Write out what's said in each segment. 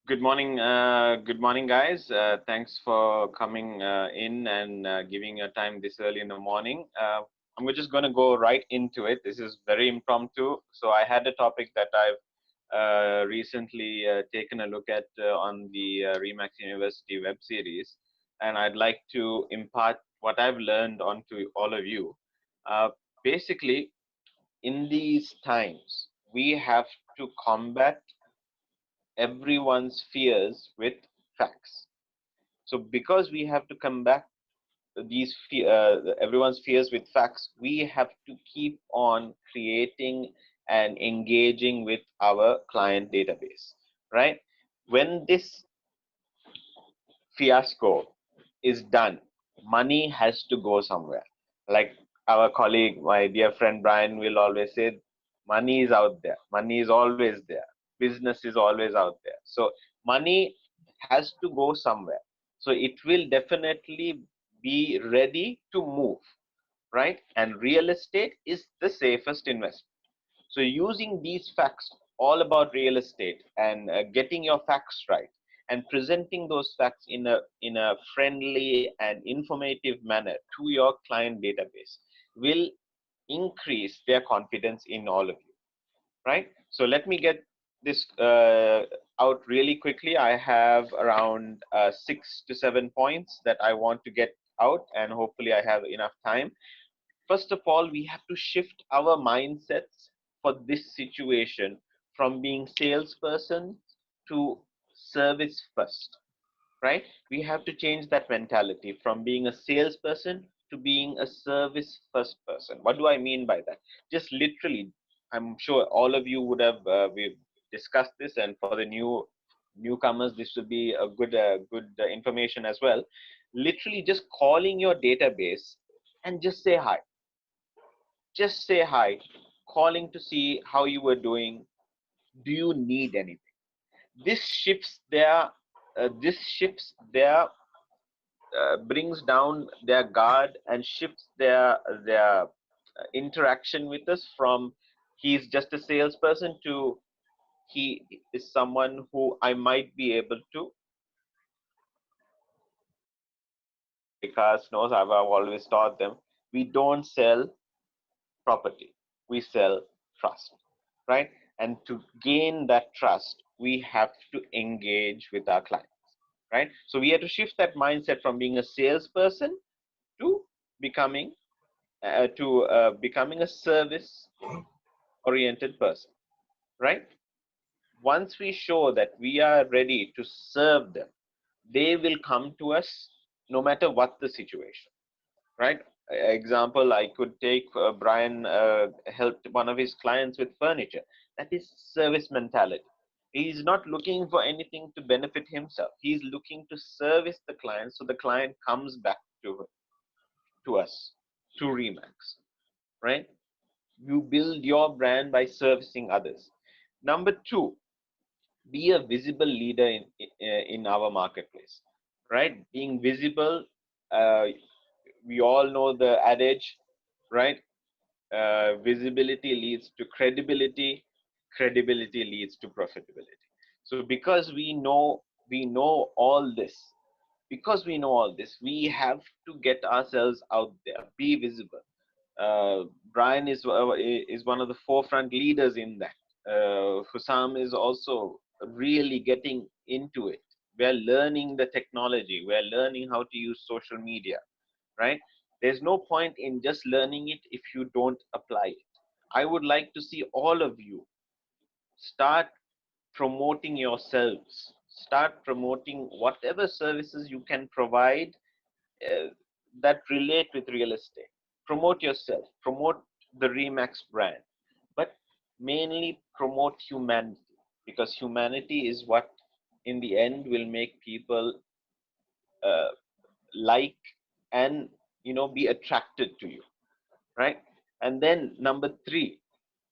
Good morning, guys. Thanks for coming in and giving your time this early in the morning. I'm just going to go right into it. This is very impromptu. So I had a topic that I've recently taken a look at on the Remax University web series, and I'd like to impart what I've learned onto all of you. Uh, Basically, in these times, we have to combat everyone's fears with facts. So because we have to combat everyone's fears with facts, we have to keep on creating and engaging with our client database, right? When this fiasco is done, money has to go somewhere. Like our colleague, my dear friend Brian will always say, money is out there. Money is always there. Business is always out there. So money has to go somewhere. So it will definitely be ready to move, right? And real estate is the safest investment. So using these facts all about real estate and getting your facts right and presenting those facts in a friendly and informative manner to your client database will increase their confidence in all of you, right? So let me get this out really quickly. I have around 6 to 7 points that I want to get out, and hopefully I have enough time. First of all, we have to shift our mindsets for this situation from being salesperson to service first, right? We have to change that mentality from being a salesperson to being a service first person. What do I mean by that? Just literally, I'm sure all of you would have we've discussed this, and for the newcomers, this will be a good information as well. Literally, just calling your database and just say hi. Just say hi, calling to see how you were doing. Do you need anything? This shifts their brings down their guard and shifts their interaction with us from he's just a salesperson to he is someone who I might be able to. Because knows I've always taught them, we don't sell property, we sell trust, right? And to gain that trust, we have to engage with our clients, right? So we have to shift that mindset from being a salesperson to becoming becoming a service oriented person, right? Once we show that we are ready to serve them, they will come to us no matter what the situation, right? Example, I could take Brian helped one of his clients with furniture. That is service mentality. He's not looking for anything to benefit himself. He's looking to service the client, so the client comes back to us, to Remax, right? You build your brand by servicing others. Number two, be a visible leader in our marketplace, right? Being visible, uh, we all know the adage, right? Visibility leads to credibility, credibility leads to profitability. So because we know all this, because we know all this, we have to get ourselves out there, be visible. Brian is one of the forefront leaders in that. Hussam is also really getting into it. We're learning the technology. We're learning how to use social media, right? There's no point in just learning it if you don't apply it. I would like to see all of you start promoting yourselves, start promoting whatever services you can provide uh, that relate with real estate. Promote yourself, promote the Remax brand, but mainly promote humanity, because humanity is what in the end will make people uh, like and be attracted to you, right? And then number three,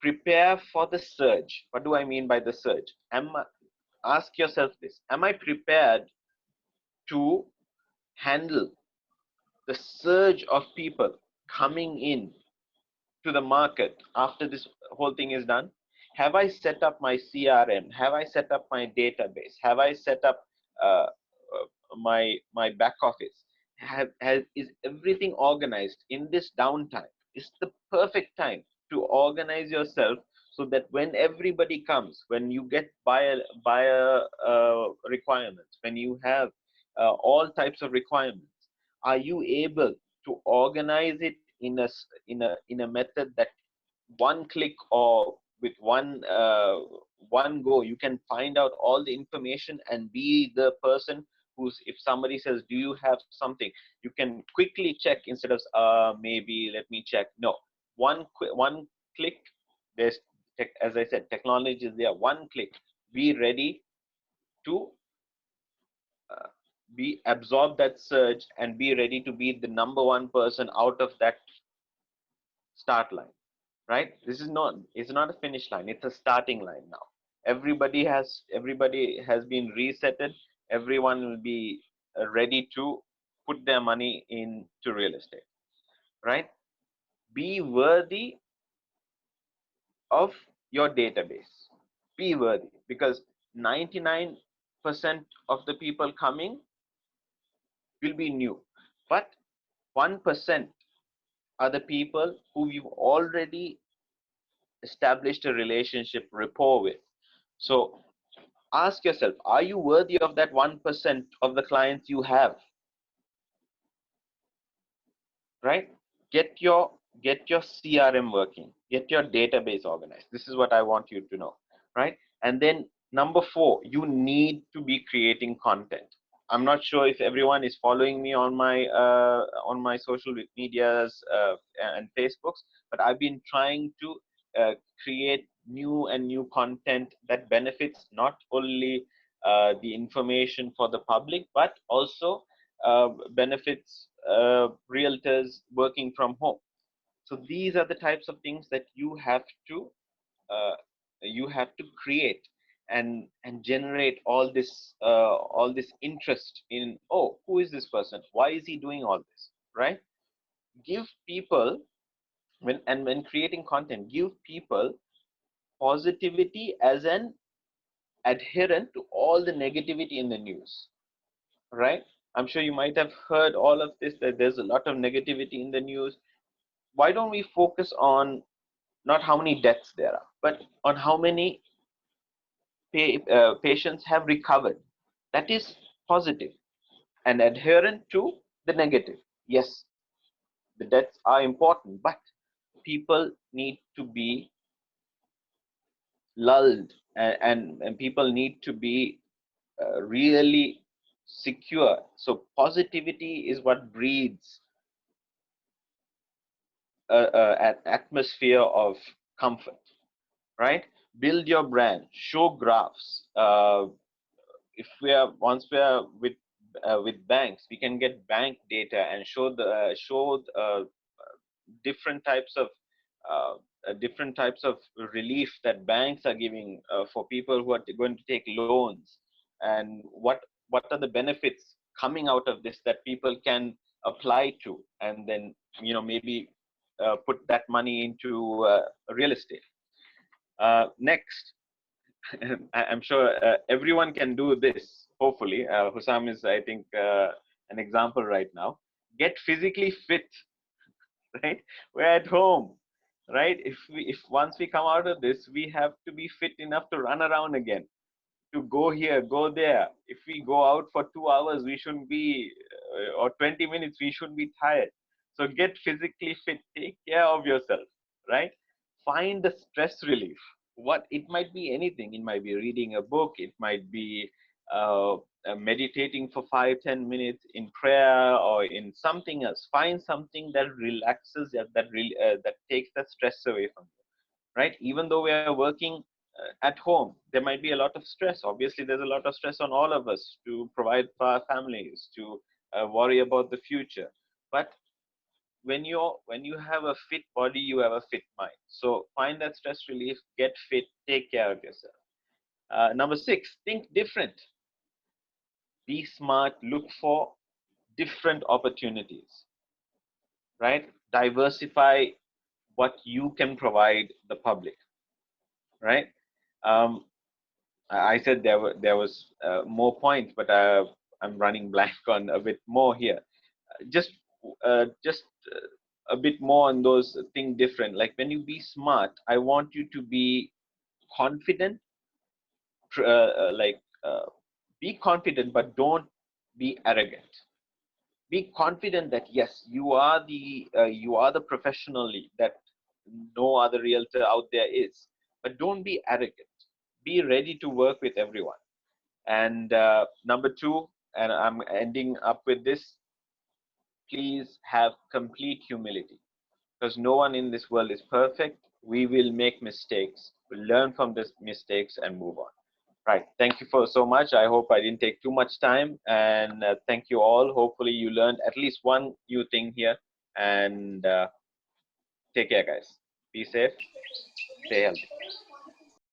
prepare for the surge. What do I mean by the surge? Ask yourself this: am I prepared to handle the surge of people coming in to the market after this whole thing is done? Have I set up my CRM? Have I set up my database? Have I set up uh, my back office? Is everything organized in this downtime? It's the perfect time to organize yourself so that when everybody comes, when you get buyer requirements, when you have all types of requirements, are you able to organize it in a method that one click or with one go you can find out all the information and be the person who's, if somebody says, do you have something, you can quickly check instead of maybe let me check. No, one click. There's as I said, technology is there. One click, be ready to uh, be absorb that surge and be ready to be the number one person out of that start line. Right, this is not, it's not a finish line, it's a starting line. Now everybody has been resetted. Everyone will be ready to put their money into real estate. Right, be worthy of your database. Be worthy, because 99% of the people coming will be new, but 1% are the people who you've already established a relationship rapport with. So ask yourself, are you worthy of that 1% of the clients you have? Right, get your CRM working, get your database organized. This is what I want you to know. Right, and then number 4, you need to be creating content. I'm not sure if everyone is following me on my social medias and Facebooks, but I've been trying to create new and new content that benefits not only the information for the public, but also benefits realtors working from home. So these are the types of things that uh, you have to create and generate all this interest in, oh, who is this person, why is he doing all this. Right, give people, when creating content, give people positivity as an adherent to all the negativity in the news. Right, I'm sure you might have heard all of this, that there's a lot of negativity in the news. Why don't we focus on not how many deaths there are, but on how many patients have recovered? That is positive and adherent to the negative. Yes, the deaths are important, but people need to be lulled, and people need to be really secure. So positivity is what breeds an atmosphere of comfort. Right, build your brand, show graphs. If we are once we are with banks, we can get bank data and show different types of uh, different types of relief that banks are giving for people who are going to take loans, and what are the benefits coming out of this that people can apply to, and then maybe put that money into real estate. Next, I'm sure everyone can do this. Hopefully, Hussam is, I think, an example right now. Get physically fit. Right, we're at home. Right, if once we come out of this, we have to be fit enough to run around again, to go here, go there. If we go out for 2 hours, we shouldn't be, or 20 minutes, we shouldn't be tired. So get physically fit, take care of yourself. Right, find the stress relief. What it might be, anything. It might be reading a book, it might be meditating for 5-10 minutes in prayer or in something else. Find something that relaxes, that takes the stress away from you. Right, even though we are working at home, there might be a lot of stress. Obviously there's a lot of stress on all of us to provide for our families, to worry about the future. But when you have a fit body, you have a fit mind. So find that stress relief, get fit, take care of yourself. Number 6, think different. Be smart, look for different opportunities. Right, diversify what you can provide the public. right? Um, I said there was more points, but I'm running blank on a bit more here. Just a bit more on those things different. Like when you be smart, I want you to be confident, like be confident, but don't be arrogant. Be confident that yes, you are the professional that no other realtor out there is, but don't be arrogant. Be ready to work with everyone. And number two, and I'm ending up with this, please have complete humility, because no one in this world is perfect. We will make mistakes. We'll learn from these mistakes and move on. Right. Thank you for so much. I hope I didn't take too much time. And thank you all. Hopefully, you learned at least one new thing here. And take care, guys. Be safe. Stay healthy.